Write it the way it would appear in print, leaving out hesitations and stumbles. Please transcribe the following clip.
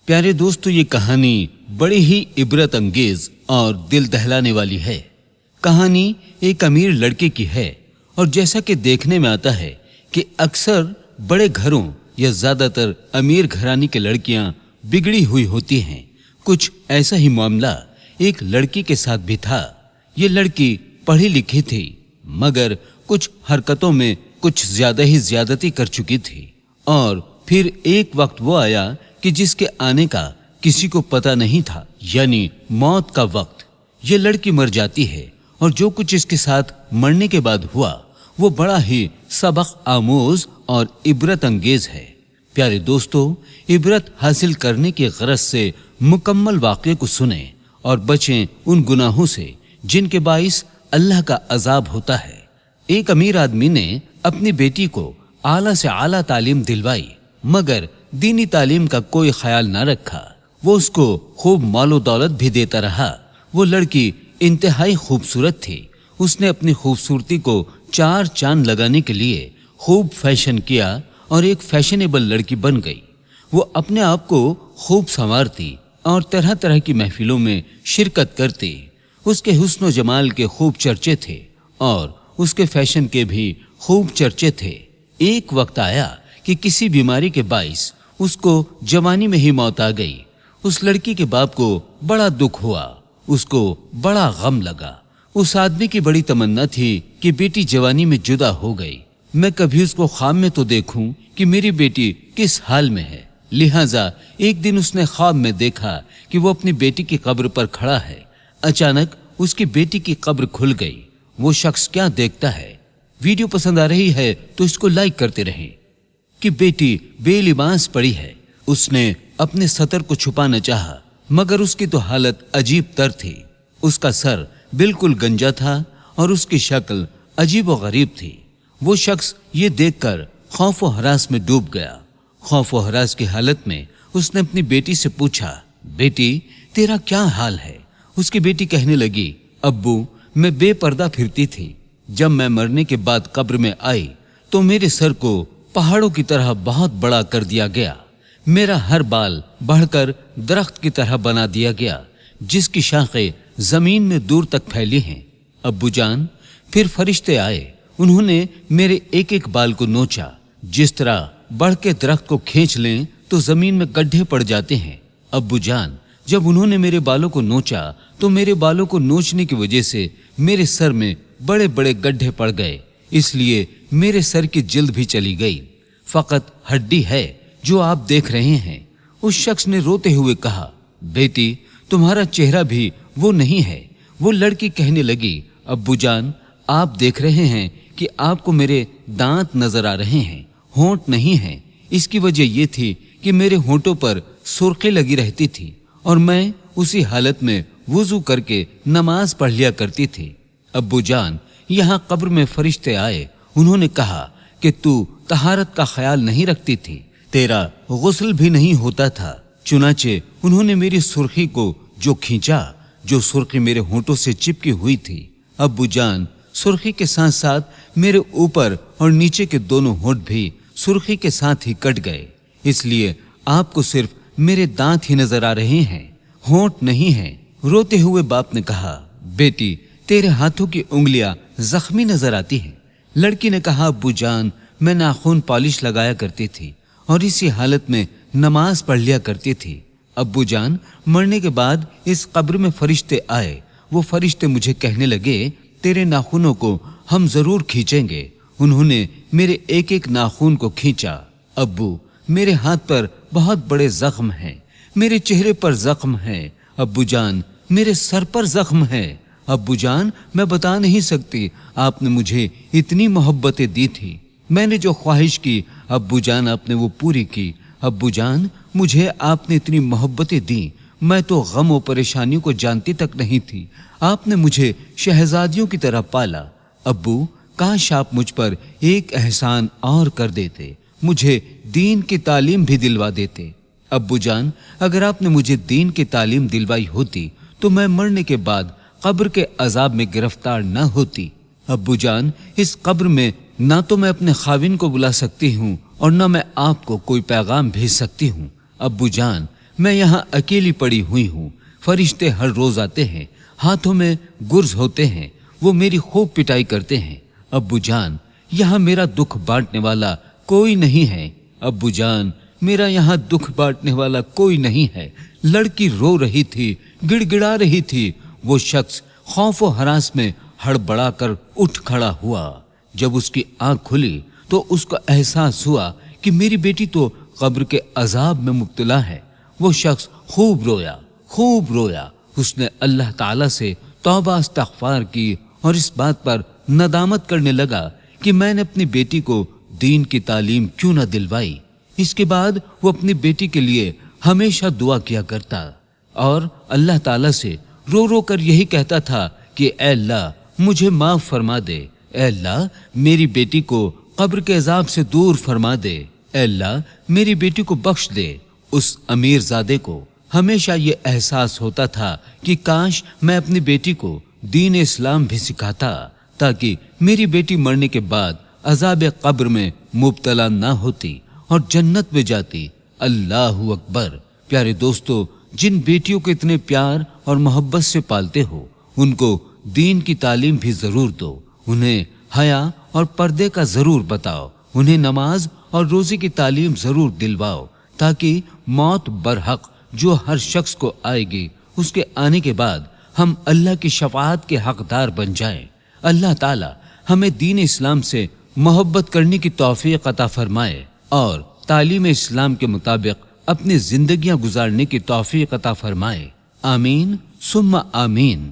प्यारे दोस्तों, ये कहानी बड़ी ही इबरत अंगेज और दिल दहलाने वाली है। कहानी एक अमीर लड़के की है और जैसा कि देखने में आता है कि अक्सर बड़े घरों या ज्यादातर अमीर घराने की लड़कियां बिगड़ी हुई होती हैं। कुछ ऐसा ही मामला एक लड़की के साथ भी था। ये लड़की पढ़ी लिखी थी, मगर कुछ हरकतों में कुछ ज्यादा ही ज्यादती कर चुकी थी। और फिर एक वक्त वो आया कि जिसके आने का किसी को पता नहीं था, यानी मौत का वक्त। ये लड़की मर जाती है और जो कुछ इसके साथ मरने के बाद हुआ वो बड़ा ही सबक आमोज और इबरत अंगेज है। प्यारे दोस्तों, इबरत हासिल करने की गरज से मुकम्मल वाक़े को सुने और बचें उन गुनाहों से जिनके बाइस अल्लाह का अजाब होता है। एक अमीर आदमी ने अपनी बेटी को आला से आला तालीम दिलवाई, मगर दीनी तालीम का कोई ख्याल न रखा। वो उसको खूब मालो दौलत भी देता रहा। वो लड़की इंतहाई खूबसूरत थी। उसने अपनी खूबसूरती को चार चांद लगाने के लिए खूब फैशन किया और एक फैशनेबल लड़की बन गई। वो अपने आप को खूब संवारती और तरह तरह की महफिलों में शिरकत करती। उसके हुस्न जमाल के खूब चर्चे थे और उसके फैशन के भी खूब चर्चे थे। एक वक्त आया कि किसी बीमारी के बाइस उसको जवानी में ही मौत आ गई। उस लड़की के बाप को बड़ा दुख हुआ, उसको बड़ा गम लगा। उस आदमी की बड़ी तमन्ना थी कि बेटी जवानी में जुदा हो गई। मैं कभी उसको ख्वाब में तो देखूं कि मेरी बेटी किस हाल में है। लिहाजा एक दिन उसने ख्वाब में देखा कि वो अपनी बेटी की कब्र पर खड़ा है। अचानक उसकी बेटी की कब्र खुल गई। वो शख्स क्या देखता है? वीडियो पसंद आ रही है तो इसको लाइक करते रहें। कि बेटी बेलिबास पड़ी है। उसने अपने सतर को छुपाना चाहा, मगर उसकी तो हालत अजीब तर थी। उसका सर बिल्कुल गंजा था और उसकी शक्ल अजीब व गरीब थी। वो शख्स ये देखकर खौफ व हरास में डूब गया। खौफ व हरास की हालत में उसने अपनी बेटी से पूछा, बेटी तेरा क्या हाल है? उसकी बेटी कहने लगी, अब्बू मैं बेपर्दा फिरती थी। जब मैं मरने के बाद कब्र में आई तो मेरे सर को पहाड़ों की तरह बहुत बड़ा कर दिया गया। मेरा हर बाल बढ़कर दरख्त की तरह बना दिया गया, जिसकी शाखें जमीन में दूर तक फैली हैं। अब्बू जान, फिर फरिश्ते आए। उन्होंने मेरे एक एक बाल को नोचा। जिस तरह बढ़ के दरख्त को खींच लें तो जमीन में गड्ढे पड़ जाते हैं। अब्बू जान, जब उन्होंने मेरे बालों को नोचा तो मेरे बालों को नोचने की वजह से मेरे सर में बड़े बड़े गड्ढे पड़ गए, इसलिए मेरे सर की जिल्द भी चली गई। फकत हड्डी है जो आप देख रहे हैं। उस शख्स ने रोते हुए कहा, बेटी तुम्हारा चेहरा भी वो नहीं है। वो लड़की कहने लगी, अब्बू जान आप देख रहे हैं कि आपको मेरे दांत नजर आ रहे हैं, होंठ नहीं है। इसकी वजह यह थी कि मेरे होंठों पर सुर्खी लगी रहती थी और मैं उसी हालत में वुजू करके नमाज पढ़ लिया करती थी। अब्बू जान, यहाँ कब्र में फरिश्ते आए। उन्होंने कहा कि तू तहारत का ख्याल नहीं रखती थी, तेरा गुस्ल भी नहीं होता था। चुनाचे उन्होंने मेरी सुर्खी को जो खींचा, जो सुर्खी मेरे होंठों से चिपकी हुई थी। अब्बू जान, सुर्खी के साथ साथ मेरे ऊपर और नीचे के दोनों होंठ भी सुर्खी के साथ ही कट गए, इसलिए आपको सिर्फ मेरे दांत ही नजर आ रहे हैं, होंठ नहीं है। रोते हुए बाप ने कहा, बेटी तेरे हाथों की उंगलियां जख्मी नजर आती हैं। लड़की ने कहा, अब्बू जान मैं नाखून पॉलिश लगाया करती थी और इसी हालत में नमाज पढ़ लिया करती थी। अब्बू जान, मरने के बाद इस कब्र में फरिश्ते आए। वो फरिश्ते मुझे कहने लगे, तेरे नाखूनों को हम जरूर खींचेंगे। उन्होंने मेरे एक एक नाखून को खींचा। अब्बू, मेरे हाथ पर बहुत बड़े जख्म हैं, मेरे चेहरे पर जख्म है। अब्बू जान, मेरे सर पर जख्म है। अब्बू जान, मैं बता नहीं सकती, आपने मुझे इतनी मोहब्बतें दी थी। मैंने जो ख्वाहिश की अब्बू जान आपने वो पूरी की। अब्बू जान, मुझे आपने इतनी मोहब्बतें दी, मैं तो गम और परेशानियों को जानती तक नहीं थी। आपने मुझे शहजादियों की तरह पाला। अब्बू, काश आप मुझ पर एक एहसान और कर देते, मुझे दीन की तालीम भी दिलवा देते। अब्बू जान, अगर आपने मुझे दीन की तालीम दिलवाई होती तो मैं मरने के बाद कब्र के अजाब में गिरफ्तार न होती। अब्बू जान, इस कब्र में ना तो मैं अपने खाविन को बुला सकती हूँ और न मैं आपको कोई पैगाम भेज सकती हूँ। अब्बू जान, मैं यहाँ अकेली पड़ी हुई हूँ। फरिश्ते हर रोज आते हैं, हाथों में गुर्ज होते हैं, वो मेरी खूब पिटाई करते हैं। अब्बू जान, यहाँ मेरा दुख बांटने वाला कोई नहीं है। अब्बू जान, मेरा यहाँ दुख बांटने वाला कोई नहीं है। लड़की रो रही थी, गिड़गिड़ा रही थी। वो शख्स खौफ और हरास में हड़बड़ा कर उठ खड़ा हुआ। जब उसकी आंख खुली तो उसको एहसास हुआ कि मेरी बेटी तो कब्र के अजाब में मुब्तला है। वो शख्स खूब रोया। उसने अल्लाह ताला से तौबा इस्तग़फ़ार की और इस बात पर नदामत करने लगा कि मैंने अपनी बेटी को दीन की तालीम क्यों न दिलवाई। इसके बाद वो अपनी बेटी के लिए हमेशा दुआ किया करता और अल्लाह ताला से रो रो कर यही कहता था कि ऐ अल्लाह मुझे माफ फरमा दे, ऐ अल्लाह मेरी बेटी को कब्र के अजाब से दूर फरमा दे, ऐ अल्लाह मेरी बेटी को बख्श दे। उस अमीरजादे को हमेशा ये एहसास होता था कि काश मैं अपनी बेटी को दीन इस्लाम भी सिखाता, ताकि मेरी बेटी मरने के बाद अजाब कब्र में मुब्तला ना होती और जन्नत में जाती। अल्लाहु अकबर। प्यारे दोस्तों, जिन बेटियों को इतने प्यार और मोहब्बत से पालते हो, उनको दीन की तालीम भी जरूर दो। उन्हें हया और पर्दे का जरूर बताओ। उन्हें नमाज और रोजे की तालीम जरूर दिलवाओ, ताकि मौत बरहक जो हर शख्स को आएगी, उसके आने के बाद हम अल्लाह की शफाअत के हकदार बन जाएं। अल्लाह ताला हमें दीन इस्लाम से मोहब्बत करने की तौफीक अता फरमाए और तालीम इस्लाम के मुताबिक अपनी जिंदगियां गुजारने की तौफीक अता फरमाए। आमीन सुम्मा आमीन।